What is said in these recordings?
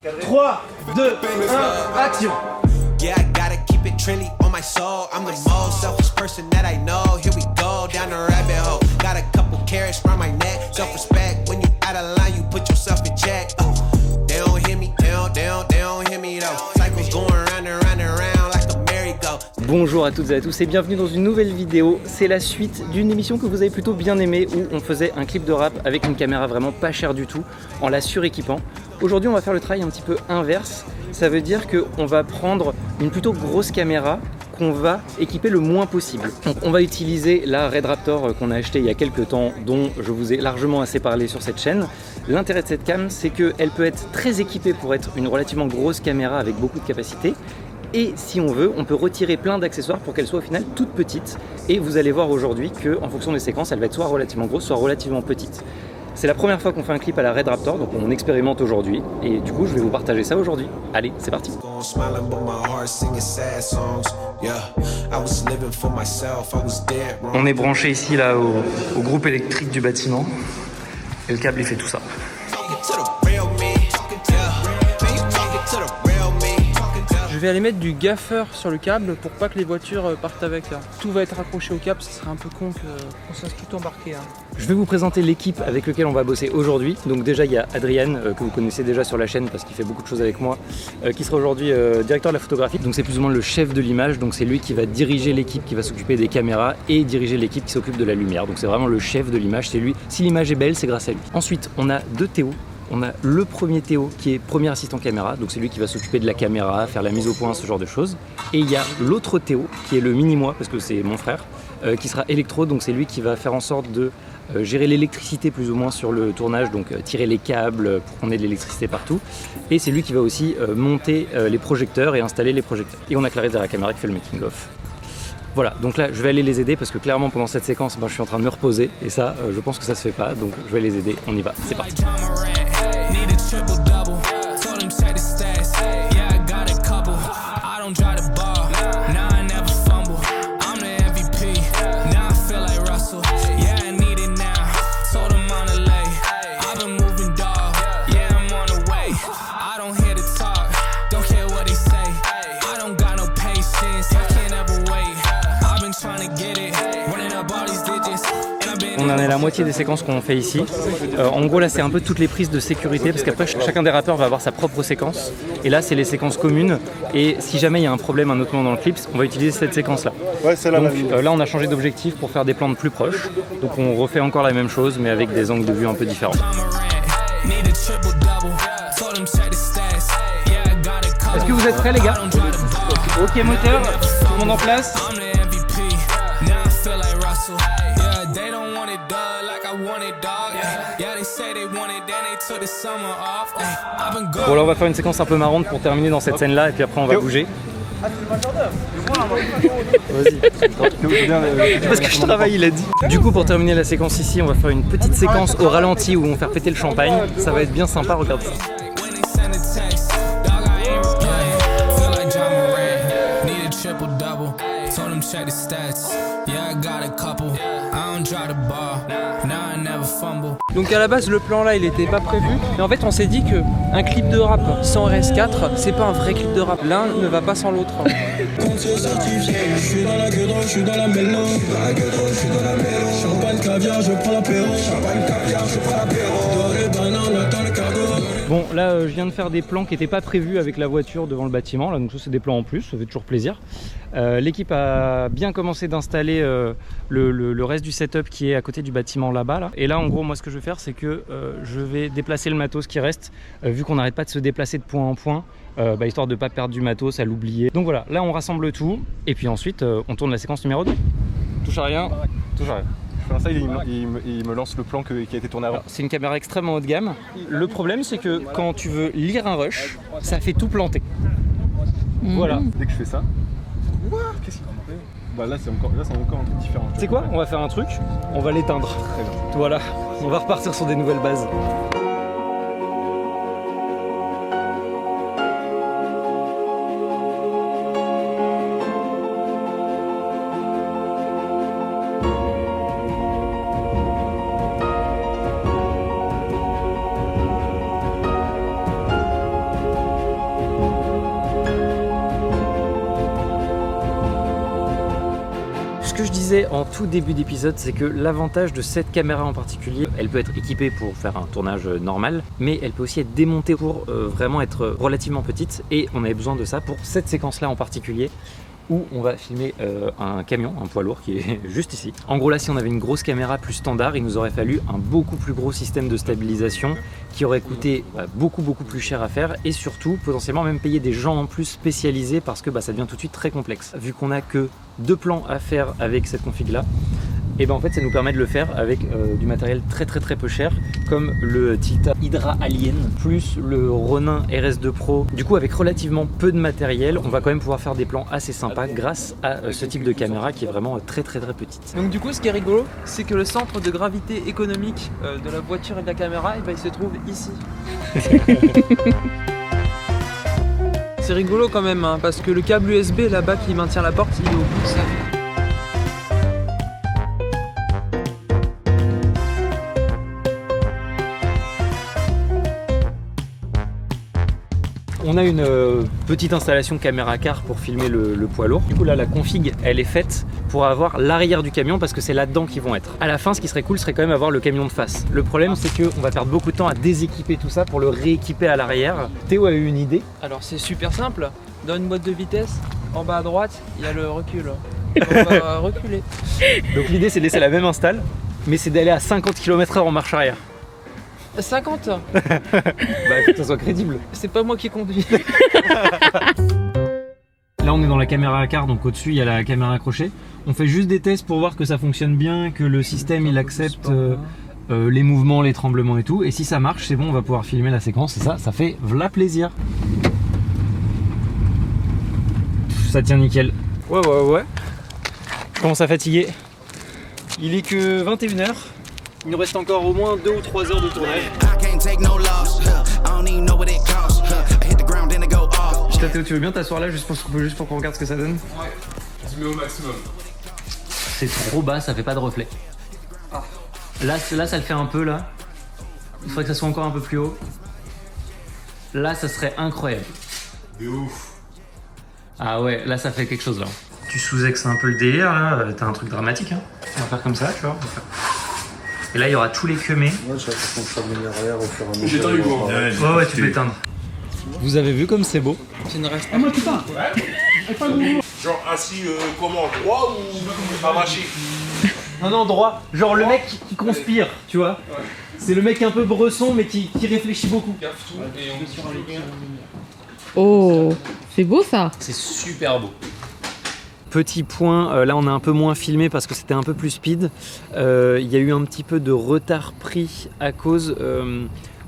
3, 2, 1, action. Yeah, I gotta keep it trendy on my soul. I'm the most selfish person that I know. Here we go down the rabbit hole. Got a couple carrots round my neck. Self-respect, when you out of line, you put yourself in check. They don't hear me, they don't hear me though. Cycles going round and round and round like a merry-go. Bonjour à toutes et à tous et bienvenue dans une nouvelle vidéo. C'est la suite d'une émission que vous avez plutôt bien aimée où on faisait un clip de rap avec une caméra vraiment pas chère du tout en la suréquipant. Aujourd'hui on va faire le travail un petit peu inverse, ça veut dire qu'on va prendre une plutôt grosse caméra qu'on va équiper le moins possible. Donc on va utiliser la Red Raptor qu'on a achetée il y a quelques temps, dont je vous ai largement assez parlé sur cette chaîne. L'intérêt de cette cam, c'est qu'elle peut être très équipée pour être une relativement grosse caméra avec beaucoup de capacité. Et si on veut, on peut retirer plein d'accessoires pour qu'elle soit au final toute petite. Et vous allez voir aujourd'hui qu'en fonction des séquences, elle va être soit relativement grosse, soit relativement petite. C'est la première fois qu'on fait un clip à la Red Raptor, donc on expérimente aujourd'hui. Et du coup, je vais vous partager ça aujourd'hui. Allez, c'est parti. On est branché ici là au groupe électrique du bâtiment. Et le câble, il fait tout ça. Je vais aller mettre du gaffeur sur le câble pour pas que les voitures partent avec là. Tout va être accroché au câble, ce serait un peu con qu'on se fasse tout embarquer. Je vais vous présenter l'équipe avec laquelle on va bosser aujourd'hui. Donc déjà il y a Adrien que vous connaissez déjà sur la chaîne parce qu'il fait beaucoup de choses avec moi, qui sera aujourd'hui directeur de la photographie. Donc c'est plus ou moins le chef de l'image, donc c'est lui qui va diriger l'équipe qui va s'occuper des caméras et diriger l'équipe qui s'occupe de la lumière. Donc c'est vraiment le chef de l'image, c'est lui. Si l'image est belle, c'est grâce à lui. Ensuite on a deux Théo. On a le premier Théo qui est premier assistant caméra, donc c'est lui qui va s'occuper de la caméra, faire la mise au point, ce genre de choses. Et il y a l'autre Théo qui est le mini-moi, parce que c'est mon frère, qui sera électro, donc c'est lui qui va faire en sorte de gérer l'électricité plus ou moins sur le tournage, donc tirer les câbles pour qu'on ait de l'électricité partout. Et c'est lui qui va aussi monter les projecteurs et installer les projecteurs. Et on a Clarisse derrière la caméra qui fait le making-of. Voilà, donc là je vais aller les aider parce que clairement pendant cette séquence, je suis en train de me reposer et ça, je pense que ça se fait pas, donc je vais les aider, on y va, c'est parti. Triple double, told him check the stats. Yeah, I got a couple. I don't drive the ball. Now I never fumble. I'm the MVP. Now I feel like Russell. Yeah, I need it now. Told him on the lay. I've been moving dog. Yeah, I'm on the way. I don't hear the talk. Don't care what they say. I don't got no patience. I can't ever wait. I've been trying to get it. Running up all these digits. On en est à la moitié des séquences qu'on fait ici. En gros là c'est un peu toutes les prises de sécurité parce qu'après chacun des rappeurs va avoir sa propre séquence et là c'est les séquences communes et si jamais il y a un problème à un autre moment dans le clip on va utiliser cette séquence là. Ouais, c'est donc là on a changé d'objectif pour faire des plans de plus proches, donc on refait encore la même chose mais avec des angles de vue un peu différents. Est-ce que vous êtes prêts les gars? Ok moteur, tout le monde en place. Bon là on va faire une séquence un peu marrante pour terminer dans cette scène là et puis après on va bouger. Vas-y. Parce que je travaille, il a dit. Du coup pour terminer la séquence ici on va faire une petite séquence au ralenti où on va faire péter le champagne. Ça va être bien sympa, regarde ça. Donc à la base le plan là il était pas prévu et en fait on s'est dit que un clip de rap sans RS4 c'est pas un vrai clip de rap, l'un ne va pas sans l'autre. Bon là je viens de faire des plans qui n'étaient pas prévus avec la voiture devant le bâtiment là, donc ça c'est des plans en plus, ça fait toujours plaisir. L'équipe a bien commencé d'installer le reste du setup qui est à côté du bâtiment là-bas là. Et là en gros moi ce que je vais faire c'est que je vais déplacer le matos qui reste vu qu'on n'arrête pas de se déplacer de point en point histoire de ne pas perdre du matos, à l'oublier. Donc voilà, là on rassemble tout et puis ensuite on tourne la séquence numéro 2. Touche à rien, touche à rien. Ça, il me lance le plan qui a été tourné avant. C'est une caméra extrêmement haut de gamme. Le problème c'est que quand tu veux lire un rush, ça fait tout planter. Voilà. Dès que je fais ça, qu'est-ce qu'il fait ? Bah là c'est encore un truc différent. Tu sais quoi ? On va faire un truc, on va l'éteindre. Voilà, on va repartir sur des nouvelles bases. disais en tout début d'épisode, c'est que l'avantage de cette caméra en particulier, elle peut être équipée pour faire un tournage normal, mais elle peut aussi être démontée pour vraiment être relativement petite, et on avait besoin de ça pour cette séquence-là en particulier, où on va filmer un camion, un poids lourd qui est juste ici. En gros là, si on avait une grosse caméra plus standard, il nous aurait fallu un beaucoup plus gros système de stabilisation qui aurait coûté beaucoup plus cher à faire, et surtout potentiellement même payer des gens en plus spécialisés parce que ça devient tout de suite très complexe. Vu qu'on n'a que 2 plans à faire avec cette config là, et en fait ça nous permet de le faire avec du matériel très peu cher, comme le Tilta Hydra Alien plus le Ronin RS2 Pro. Du coup, avec relativement peu de matériel, on va quand même pouvoir faire des plans assez sympas grâce à ce type de caméra qui est vraiment très petite. Donc du coup, ce qui est rigolo, c'est que le centre de gravité économique de la voiture et de la caméra, il se trouve ici. C'est rigolo quand même, hein, parce que le câble USB là-bas qui maintient la porte, il est au bout de ça. On a une petite installation caméra car pour filmer le poids lourd. Du coup là, la config, elle est faite pour avoir l'arrière du camion parce que c'est là-dedans qu'ils vont être. À la fin, ce qui serait cool serait quand même avoir le camion de face. Le problème, c'est qu'on va perdre beaucoup de temps à déséquiper tout ça pour le rééquiper à l'arrière. Théo a eu une idée. Alors c'est super simple. Dans une boîte de vitesse, en bas à droite, il y a le recul. On va reculer. Donc l'idée, c'est de laisser la même install, mais c'est d'aller à 50 km/h en marche arrière. 50. Il faut que ça soit crédible. C'est pas moi qui conduis. Là on est dans la caméra à quart, donc au-dessus il y a la caméra accrochée. On fait juste des tests pour voir que ça fonctionne bien, que le système il accepte les mouvements, les tremblements et tout. Et si ça marche, c'est bon, on va pouvoir filmer la séquence, et ça fait v'là plaisir. Ça tient nickel. Ouais. Je commence à fatiguer. Il est que 21h. Il nous reste encore au moins 2 ou 3 heures de tournage. Théo, tu veux bien t'asseoir là juste pour qu'on regarde ce que ça donne? Ouais. Tu mets au maximum. C'est trop bas, ça fait pas de reflet. Là, ça le fait un peu là. Il faudrait que ça soit encore un peu plus haut. Là, ça serait incroyable. De ouf. Ah ouais, là ça fait quelque chose là. Tu sous-exes un peu le délire là, t'as un truc dramatique hein. On va faire comme ça, tu vois. Et là il y aura tous les fumées. Ouais, je vais faire venir arrière au fur et à mesure. J'éteins Hugo. Ouais, tu peux éteindre. Vous avez vu comme c'est beau? Tu ne restes pas. Genre assis comment, droit ou arraché? Non, droit. Genre le mec qui conspire, tu vois. C'est le mec un peu bresson mais qui réfléchit beaucoup. Oh, c'est beau ça. C'est super beau. Petit point, là on a un peu moins filmé parce que c'était un peu plus speed. Il y a eu un petit peu de retard pris à cause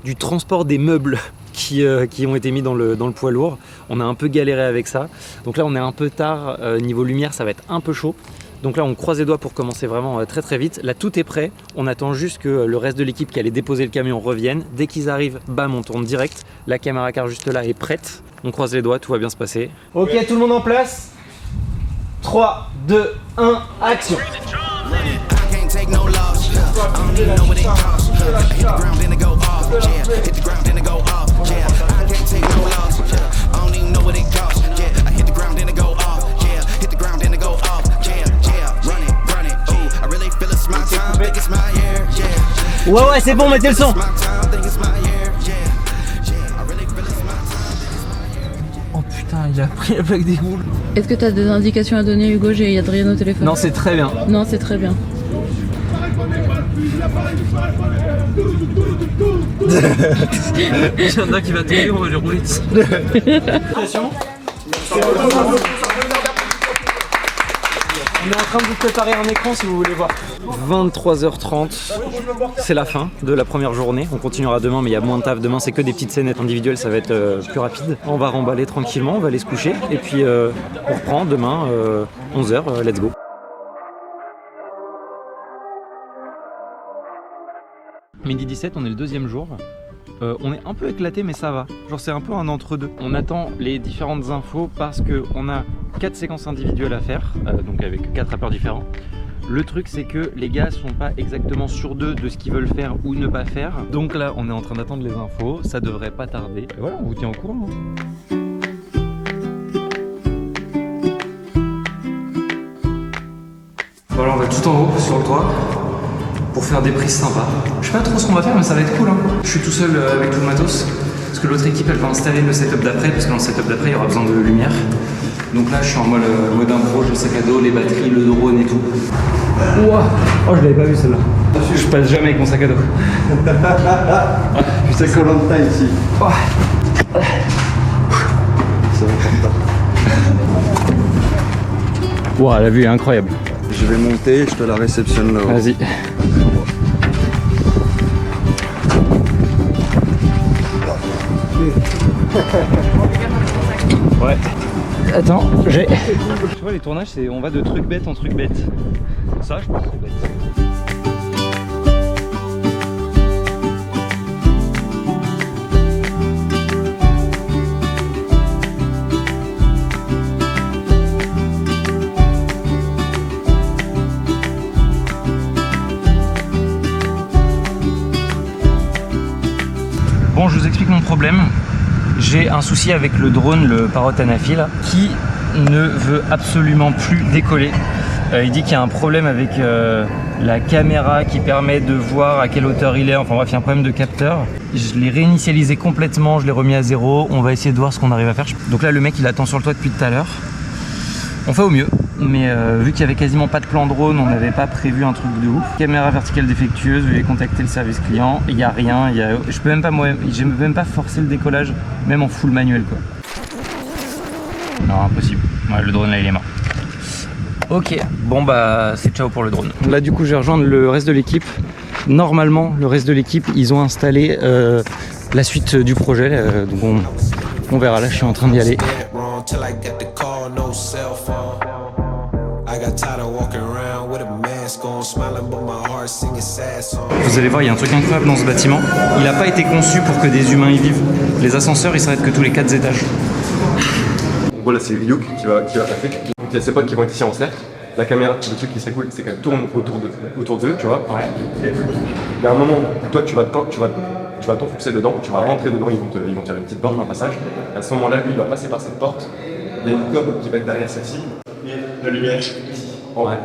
du transport des meubles qui ont été mis dans le poids lourd. On a un peu galéré avec ça. Donc là on est un peu tard, niveau lumière ça va être un peu chaud. Donc là on croise les doigts pour commencer vraiment très vite. Là tout est prêt, on attend juste que le reste de l'équipe qui allait déposer le camion revienne. Dès qu'ils arrivent, bam, on tourne direct. La caméra car juste là est prête. On croise les doigts, tout va bien se passer. Ok, tout le monde en place. 3, 2, 1, action. Ouais, c'est bon, mettez le son. Oh putain, il a pris la plaque des roues. Est-ce que tu as des indications à donner, Hugo? J'ai Adrien au téléphone. Non, c'est très bien. Non, c'est très bien. Il y en a qui va tomber, on va lui rouler dessus. On est en train de vous préparer un écran si vous voulez voir. 23h30, c'est la fin de la première journée. On continuera demain, mais il y a moins de taf. Demain, c'est que des petites scénettes individuelles, ça va être plus rapide. On va remballer tranquillement, on va aller se coucher. Et puis, on reprend demain, 11h, let's go. Midi 17, on est le deuxième jour. On est un peu éclaté mais ça va, genre c'est un peu un entre-deux. On attend les différentes infos parce qu'on a 4 séquences individuelles à faire, donc avec 4 rappeurs différents. Le truc c'est que les gars sont pas exactement sûrs d'eux de ce qu'ils veulent faire ou ne pas faire. Donc là on est en train d'attendre les infos, ça devrait pas tarder. Et voilà, on vous tient au courant. Bon alors on va s'envole tout en haut sur le toit pour faire des prises sympas. Je sais pas trop ce qu'on va faire, mais ça va être cool. Hein. Je suis tout seul avec tout le matos parce que l'autre équipe elle va installer le setup d'après, parce que dans le setup d'après il y aura besoin de lumière. Donc là je suis en mode impro, j'ai le sac à dos, les batteries, le drone et tout. Ouah. Oh, je l'avais pas vu celle-là. Je passe jamais avec mon sac à dos. C'est Koh-Lanta ici. Oh. C'est important. Ouah, la vue est incroyable. Je vais monter, je te la réceptionne là-haut. Vas-y. Ouais. Attends, j'ai... Tu vois, les tournages, c'est on va de truc bête en truc bête. Ça, je pense que c'est bête. Bon, je vous explique mon problème. J'ai un souci avec le drone, le Parrot Anafi là, qui ne veut absolument plus décoller. Il dit qu'il y a un problème avec la caméra qui permet de voir à quelle hauteur il est. Enfin bref, il y a un problème de capteur. Je l'ai réinitialisé complètement, je l'ai remis à zéro. On va essayer de voir ce qu'on arrive à faire. Donc là, le mec, il attend sur le toit depuis tout à l'heure. On fait au mieux, mais vu qu'il y avait quasiment pas de plan drone, on n'avait pas prévu un truc de ouf. Caméra verticale défectueuse, veuillez contacter le service client. Il n'y a rien, je peux même pas, j'ai même pas forcé le décollage, même en full manuel quoi. Non, impossible. Ouais, le drone là, il est mort. Ok, bon bah c'est ciao pour le drone. Là du coup, je vais rejoindre le reste de l'équipe. Normalement, le reste de l'équipe, ils ont installé la suite du projet, donc on verra. Là, je suis en train d'y aller. Vous allez voir, il y a un truc incroyable dans ce bâtiment. Il n'a pas été conçu pour que des humains y vivent. Les ascenseurs, ils s'arrêtent que tous les 4 étages. Voilà, c'est Ryuk qui va passer. Donc il y a ses potes qui vont être ici en cercle. La caméra, le truc qui serait cool, c'est qu'elle tourne autour d'eux, tu vois. Ouais. Et il y a un moment, toi tu vas t'enfoncer dedans, tu vas rentrer dedans, ils vont te faire une petite porte, un passage. Et à ce moment-là, lui, il va passer par cette porte. Il y a une coque qui va être derrière celle-ci. Et la lumière ici. En vrai.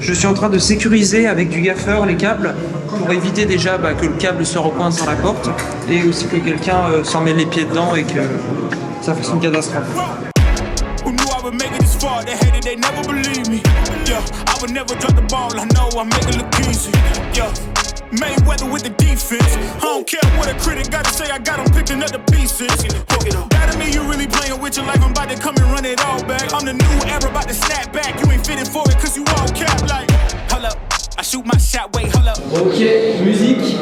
Je suis en train de sécuriser avec du gaffeur les câbles pour éviter déjà que le câble se recoince dans la porte et aussi que quelqu'un s'en met les pieds dedans et que ça fasse une catastrophe. Mayweather with the defense. I don't care what a critic got to say, I got them picking up the pieces. That to me, you really playing with your life, I'm about to come and run it all back. I'm the new era, about to snap back. You ain't fitting for it, cause you all cap like. Hold up, I shoot my shot, wait, hold up. Ok, musique.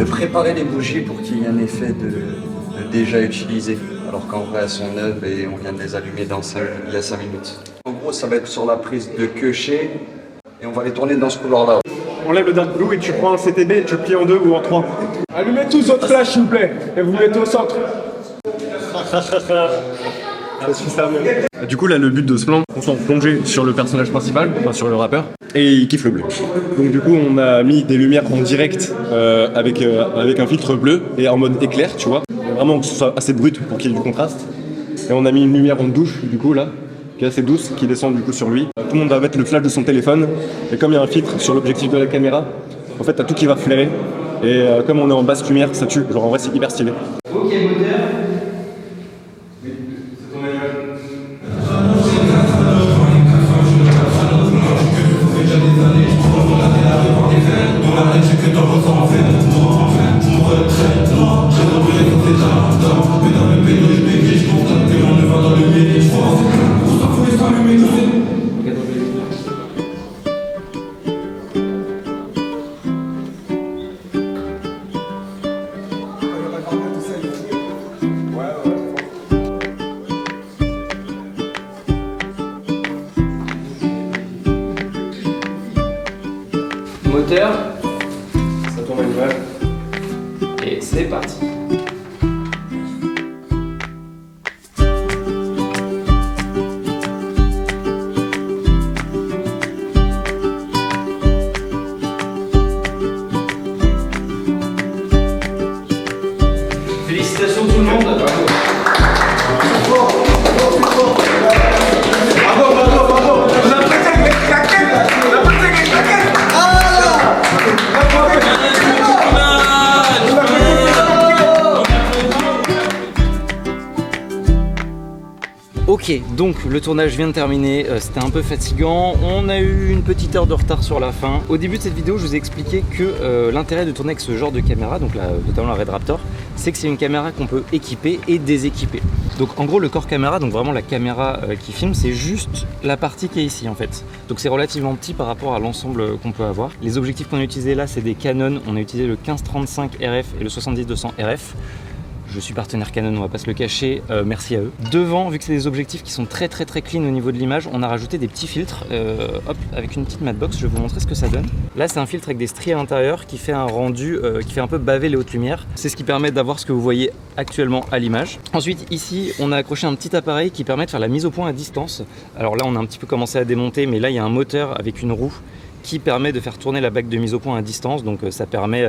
Préparer les bougies pour qu'il y ait un effet de déjà utilisé, alors qu'en vrai elles sont neuves et on vient de les allumer il y a 5 minutes. En gros, ça va être sur la prise de quecher et on va les tourner dans ce couloir-là. On lève le dark blue et tu prends un CTB et tu le plies en 2 ou en 3. Allumez tous votre flash s'il vous plaît et vous mettez au centre. Du coup là le but de ce plan, on s'en plongé sur le personnage principal, enfin sur le rappeur, et il kiffe le bleu. Donc du coup on a mis des lumières en direct avec un filtre bleu et en mode éclair, tu vois, vraiment que ce soit assez brut pour qu'il y ait du contraste. Et on a mis une lumière en douche du coup là, qui est assez douce, qui descend du coup sur lui. Tout le monde va mettre le flash de son téléphone, et comme il y a un filtre sur l'objectif de la caméra, en fait t'as tout qui va flairer, et comme on est en basse lumière, ça tue, genre en vrai c'est hyper stylé. Ok, moteur. moteur. Ça tourne à l'image. Et c'est parti. Félicitations tout le monde. Ok, donc le tournage vient de terminer, c'était un peu fatigant, on a eu une petite heure de retard sur la fin. Au début de cette vidéo, je vous ai expliqué que l'intérêt de tourner avec ce genre de caméra, donc notamment la Red Raptor, c'est que c'est une caméra qu'on peut équiper et déséquiper. Donc en gros, le corps caméra, donc vraiment la caméra qui filme, c'est juste la partie qui est ici en fait. Donc c'est relativement petit par rapport à l'ensemble qu'on peut avoir. Les objectifs qu'on a utilisés là, c'est des Canon, on a utilisé le 15-35 RF et le 70-200 RF. Je suis partenaire Canon, on va pas se le cacher, merci à eux. Devant, vu que c'est des objectifs qui sont très clean au niveau de l'image, on a rajouté des petits filtres, hop, avec une petite matbox, je vais vous montrer ce que ça donne. Là, c'est un filtre avec des stries à l'intérieur qui fait un rendu, qui fait un peu baver les hautes lumières. C'est ce qui permet d'avoir ce que vous voyez actuellement à l'image. Ensuite, ici, on a accroché un petit appareil qui permet de faire la mise au point à distance. Alors là, on a un petit peu commencé à démonter, mais là, il y a un moteur avec une roue qui permet de faire tourner la bague de mise au point à distance, donc ça permet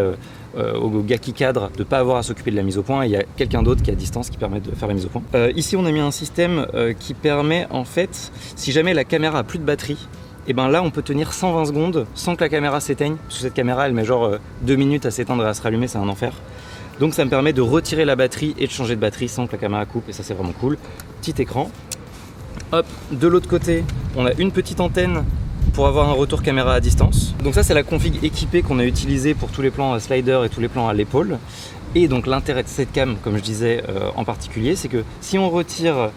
aux gars qui cadrent de ne pas avoir à s'occuper de la mise au point, et il y a quelqu'un d'autre qui est à distance qui permet de faire la mise au point. Ici on a mis un système qui permet en fait, si jamais la caméra a plus de batterie, et ben là on peut tenir 120 secondes sans que la caméra s'éteigne, parce que cette caméra elle met genre 2 minutes à s'éteindre et à se rallumer, c'est un enfer. Donc ça me permet de retirer la batterie et de changer de batterie sans que la caméra coupe, et ça c'est vraiment cool. Petit écran. Hop, de l'autre côté, on a une petite antenne pour avoir un retour caméra à distance. Donc ça c'est la config équipée qu'on a utilisée pour tous les plans à slider et tous les plans à l'épaule. Et donc l'intérêt de cette cam, comme je disais en particulier, c'est que si on retire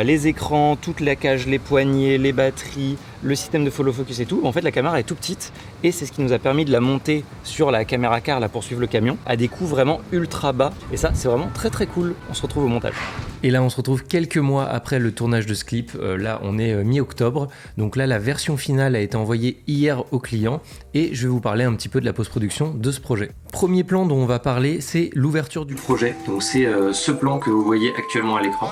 les écrans, toute la cage, les poignées, les batteries, le système de follow focus et tout, en fait la caméra est tout petite et c'est ce qui nous a permis de la monter sur la caméra car là pour suivre le camion à des coûts vraiment ultra bas, et ça c'est vraiment très cool. On se retrouve au montage. Et là on se retrouve quelques mois après le tournage de ce clip, là on est mi-octobre, donc là la version finale a été envoyée hier au client et je vais vous parler un petit peu de la post-production de ce projet. Premier plan dont on va parler, c'est l'ouverture du projet, donc c'est ce plan que vous voyez actuellement à l'écran.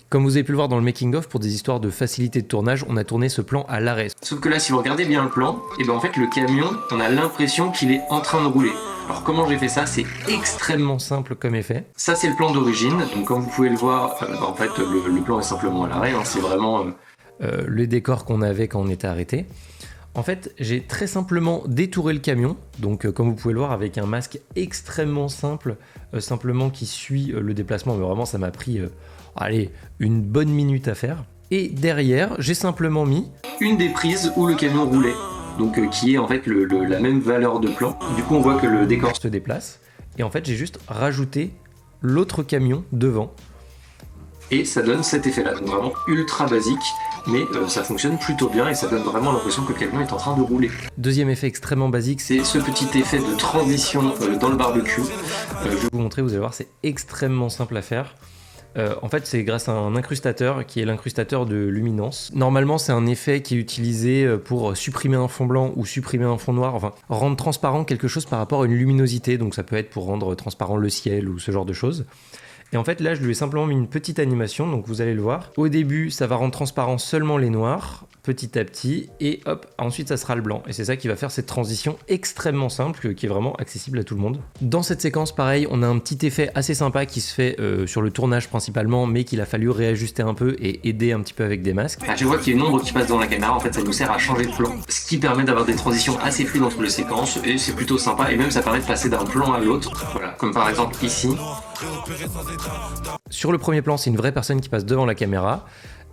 Comme vous avez pu le voir dans le making of, pour des histoires de facilité de tournage, on a tourné ce plan à l'arrêt. Sauf que là, si vous regardez bien le plan, et ben en fait le camion, on a l'impression qu'il est en train de rouler. Alors comment j'ai fait ça? C'est extrêmement simple comme effet. Ça c'est le plan d'origine, donc comme vous pouvez le voir, en fait le plan est simplement à l'arrêt, hein, c'est vraiment le décor qu'on avait quand on était arrêté. En fait, j'ai très simplement détouré le camion, donc comme vous pouvez le voir avec un masque extrêmement simple, simplement qui suit le déplacement, mais vraiment ça m'a pris une bonne minute à faire. Et derrière, j'ai simplement mis une des prises où le camion roulait, donc qui est en fait la même valeur de plan. Du coup on voit que le décor se déplace, et en fait j'ai juste rajouté l'autre camion devant, et ça donne cet effet là, donc vraiment ultra basique, mais ça fonctionne plutôt bien et ça donne vraiment l'impression que le camion est en train de rouler. Deuxième effet extrêmement basique, c'est ce petit effet de transition dans le barbecue. Je vais vous montrer, vous allez voir, c'est extrêmement simple à faire. En fait, c'est grâce à un incrustateur qui est l'incrustateur de luminance. Normalement, c'est un effet qui est utilisé pour supprimer un fond blanc ou supprimer un fond noir, enfin rendre transparent quelque chose par rapport à une luminosité. Donc ça peut être pour rendre transparent le ciel ou ce genre de choses. Et en fait là je lui ai simplement mis une petite animation, donc vous allez le voir. Au début ça va rendre transparent seulement les noirs, petit à petit, et hop, ensuite ça sera le blanc. Et c'est ça qui va faire cette transition extrêmement simple, qui est vraiment accessible à tout le monde. Dans cette séquence pareil, on a un petit effet assez sympa qui se fait sur le tournage principalement, mais qu'il a fallu réajuster un peu et aider un petit peu avec des masques. Je vois qu'il y a une ombre qui passe dans la caméra, en fait ça nous sert à changer de plan, ce qui permet d'avoir des transitions assez fluides entre les séquences, et c'est plutôt sympa, et même ça permet de passer d'un plan à l'autre, voilà, comme par exemple ici. Sur le premier plan, c'est une vraie personne qui passe devant la caméra.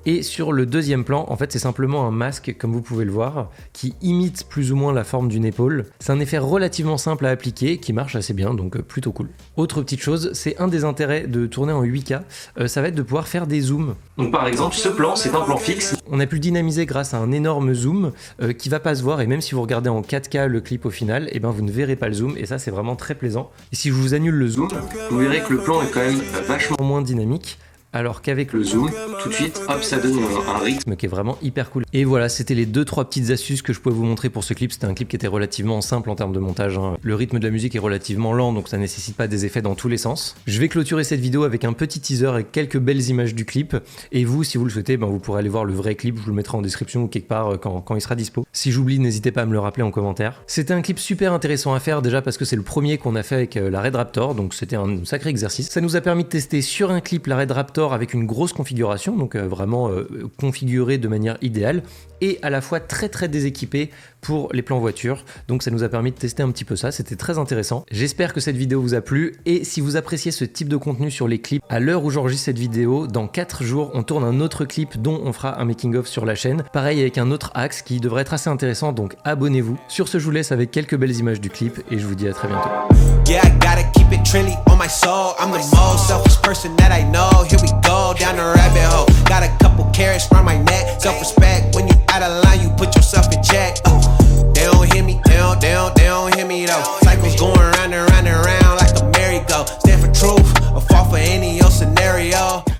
Et sur le deuxième plan, en fait, c'est simplement un masque, comme vous pouvez le voir, qui imite plus ou moins la forme d'une épaule. C'est un effet relativement simple à appliquer, qui marche assez bien, donc plutôt cool. Autre petite chose, c'est un des intérêts de tourner en 8K, ça va être de pouvoir faire des zooms. Donc par exemple, ce plan, c'est un plan fixe. On a pu le dynamiser grâce à un énorme zoom qui va pas se voir, et même si vous regardez en 4K le clip au final, et ben vous ne verrez pas le zoom, et ça c'est vraiment très plaisant. Et si je vous annule le zoom, vous verrez que le plan est quand même vachement moins dynamique. alors qu'avec Le zoom, tout de suite, hop, ça donne un rythme. qui est vraiment hyper cool. Et voilà, c'était les 2-3 petites astuces que je pouvais vous montrer pour ce clip. C'était un clip qui était relativement simple en termes de montage, hein. Le rythme de la musique est relativement lent, donc ça nécessite pas des effets dans tous les sens. Je vais clôturer cette vidéo avec un petit teaser avec quelques belles images du clip. Et vous, si vous le souhaitez, vous pourrez aller voir le vrai clip. Je vous le mettrai en description ou quelque part quand il sera dispo. Si j'oublie, n'hésitez pas à me le rappeler en commentaire. C'était un clip super intéressant à faire, déjà parce que c'est le premier qu'on a fait avec la Red Raptor, donc c'était un sacré exercice. Ça nous a permis de tester sur un clip la Red Raptor avec une grosse configuration, donc vraiment configurée de manière idéale, et à la fois très très déséquipée pour les plans voiture. Donc ça nous a permis de tester un petit peu ça, c'était très intéressant. J'espère que cette vidéo vous a plu, et si vous appréciez ce type de contenu sur les clips, à l'heure où j'enregistre cette vidéo, dans 4 jours, on tourne un autre clip dont on fera un making-of sur la chaîne. Pareil avec un autre axe qui devrait être assez intéressant, donc abonnez-vous. Sur ce, je vous laisse avec quelques belles images du clip, et je vous dis à très bientôt. Yeah, I gotta keep it trendy on my soul. I'm the most selfish person that I know. Here we go down the rabbit hole. Got a couple carrots round my neck. Self-respect, when you out of line, you put yourself in check. They don't hear me, they don't hear me though. Cycles going round and round and round.